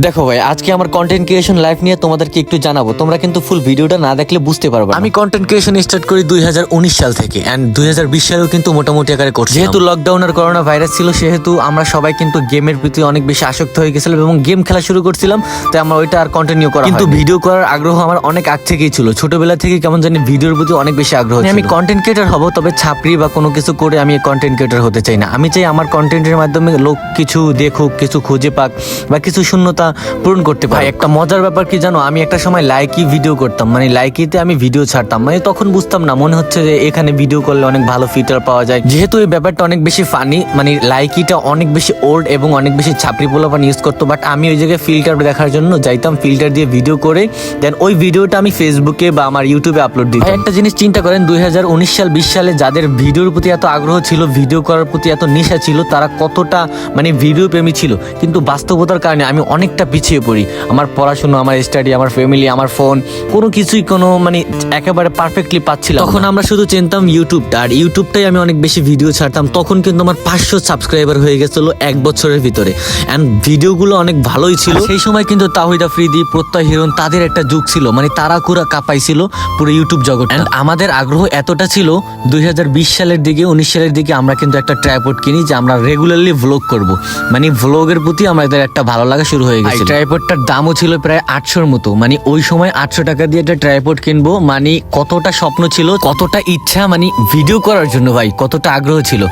দেখো ভাই, আজকে আমার কন্টেন্ট ক্রিয়েশন লাইফ নিয়ে তোমাদেরকে একটু জানাবো। তোমরা কিন্তু ফুল ভিডিওটা না দেখলে বুঝতে পারবে। আমি কন্টেন্ট ক্রিয়েশন স্টার্ট করি 2019 সাল থেকে, এন্ড 2020 সালেও কিন্তু মোটামুটি আকারে করছি। যেহেতু লকডাউন আর করোনা ভাইরাস ছিল, সেহেতু আমরা সবাই কিন্তু গেমের প্রতি অনেক বেশি আসক্ত হয়ে গেছিলাম এবং গেম খেলা শুরু করছিলাম। তাই আমরা ওইটা আর কন্টিনিউ করা, কিন্তু ভিডিও করার আগ্রহ আমার অনেক আগ থেকেই ছিল। ছোটবেলা থেকে কেমন জানি ভিডিওর প্রতি অনেক বেশি আগ্রহ ছিল। আমি কন্টেন্ট ক্রিয়েটর হব, তবে ছাপড়ি বা কোনো কিছু করে আমি কন্টেন্ট ক্রিয়েটর হতে চাই না। আমি চাই আমার কন্টেন্টের মাধ্যমে লোক কিছু দেখুক, কিছু খুঁজে পাক বা কিছু শূন্যতা পূরণ করতে পারে। একটা মজার ব্যাপার কি জানো, আমি একটা সময় লাইকি ভিডিও করতাম, মানে লাইকিতে আমি ভিডিও ছাড়তাম। মানে তখন বুঝতাম না, মনে হচ্ছে যে এখানে ভিডিও করলে অনেক ভালো ফিচার পাওয়া যায়। যেহেতু এই ব্যাপারটা অনেক বেশি ফানি, মানে লাইকিটা অনেক বেশি ওল্ড এবং অনেক বেশি ছাপড়ি পোলাপান ইউজ করতো। বাট আমি ওই জায়গায় ফিল্টার দেখার জন্য যাইতাম, ফিল্টার দিয়ে ভিডিও করে দেন ওই ভিডিওটা আমি ফেসবুকে বা আমার ইউটিউবে আপলোড দিই। একটা জিনিস চিন্তা করেন, 2019 সাল 20 সালে যাদের ভিডিওর প্রতি এত আগ্রহ ছিল, ভিডিও করার প্রতি এত নেশা ছিল, তারা কতটা মানে ভিডিও প্রেমী ছিল। কিন্তু বাস্তবতার কারণে আমি অনেকটা পিছিয়ে পড়ি। আমার পড়াশোনা, আমার স্টাডি, আমার ফ্যামিলি, আমার ফোন, কোনো কিছুই কোনো মানে একেবারে পারফেক্টলি পাচ্ছিলাম। তখন আমরা শুধু চিনতাম ইউটিউবটা, আর ইউটিউবটাই আমি অনেক বেশি ভিডিও ছাড়তাম। তখন কিন্তু আমার 500 সাবস্ক্রাইবার হয়ে গেছিল 1 বছরের ভিতরে, এন্ড ভিডিওগুলো অনেক ভালোই ছিল। সেই সময় কিন্তু তাহিদ আফ্রিদি, প্রত্যয় হিরণ, তাদের একটা যুগ ছিল, মানে তারা পুরা কাঁপাইছিল পুরো ইউটিউব জগৎ। এন্ড আমাদের আগ্রহ এতটা ছিল, 2020 সালের দিকে 19 সালের দিকে আমরা কিন্তু একটা ট্রাইপড কিনি যে আমরা রেগুলারলি ভ্লগ করব। মানে ভ্লগের প্রতি আমাদের একটা ভালো লাগা শুরু হয়ে গেছে। ট্রাইপডটার দামও ছিল প্রায় 800-র মতো। মানে ওই সময় 800 টাকা দিয়ে একটা ট্রাইপড কিনবো, মানে কতটা স্বপ্ন ছিল, কতটা ইচ্ছা, মানে ভিডিও করার জন্য ভাই কতটা আগ্রহ ছিল।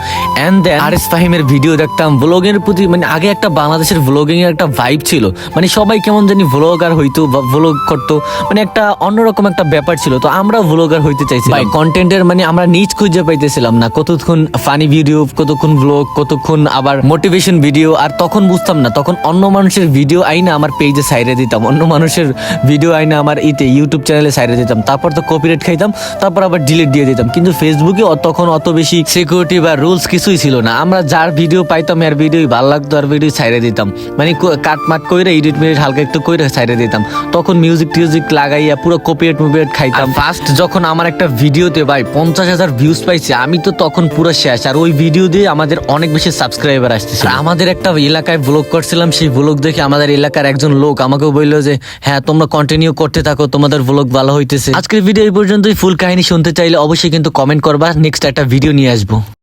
এন্ড দেন আরএস ফাহিমের ভিডিও দেখতাম, ভ্লগের প্রতি মানে আগে একটা বাংলাদেশের ভ্লগিং এর একটা ভাইব ছিল, মানে সবাই কেমন জানি ভ্লগার হইতো বা ভ্লগ করতো, মানে একটা অন্যরকম একটা ব্যাপার ছিল। তো আমরা ভ্লগার হইতে চাইছিলাম ভাই। কন্টেন্টের মানে আমরা নিজ খুঁজে পাইতেছিলাম না, কতক্ষণ ফানি ভিডিও, কতক্ষণ ভ্লগ, কতক্ষণ আবার মোটিভেশন ভিডিও। আর তখন বুঝতাম না, তখন অন্য মানুষের ভিডিও আইনা আমার পেজে সাইরে দিতাম, অন্য মানুষের ভিডিও আইনা আমার ইউটিউব চ্যানেলে সাইরে দিতাম। তারপর তো কপিরাইট খাইতাম, তারপর আবার ডিলিট দিয়ে দিতাম। কিন্তু ফেসবুকে তখন অত বেশি সিকিউরিটি বা রুলস কিছুই ছিল না। আমরা যার ভিডিও পাইতাম, এর ভিডিও ভালো লাগতো, আর ভিডিও সাইরে দিতাম, মানে কাটমাট করে এডিট মিডিট হালকা একটু করে সাইরে দিতাম। তখন মিউজিক টিউজিক লাগাইয়া পুরো কপিরাইট খাইতাম। ফার্স্ট যখন আমার একটা ভিডিওতে ভাই 50,000 ভিউজ পাইছে, আমি তো তখন পুরো শেষ। আর ওই ভিডিও দিয়ে আমাদের অনেক বেশি সাবস্ক্রাইবার আসতেছে। আমাদের একটা এলাকায় ভ্লগ করছিলাম, সেই ভ্লগ দেখে আমাদের এলাকার একজন লোক আমাকেও বললো যে হ্যাঁ, তোমরা কন্টিনিউ করতে থাকো, তোমাদের ভ্লগ ভালো হইতেছে। আজকের ভিডিও এই পর্যন্তই। ফুল কাহিনী শুনতে চাইলে অবশ্যই কিন্তু কমেন্ট করবা, নেক্সট একটা ভিডিও নিয়ে আসবো।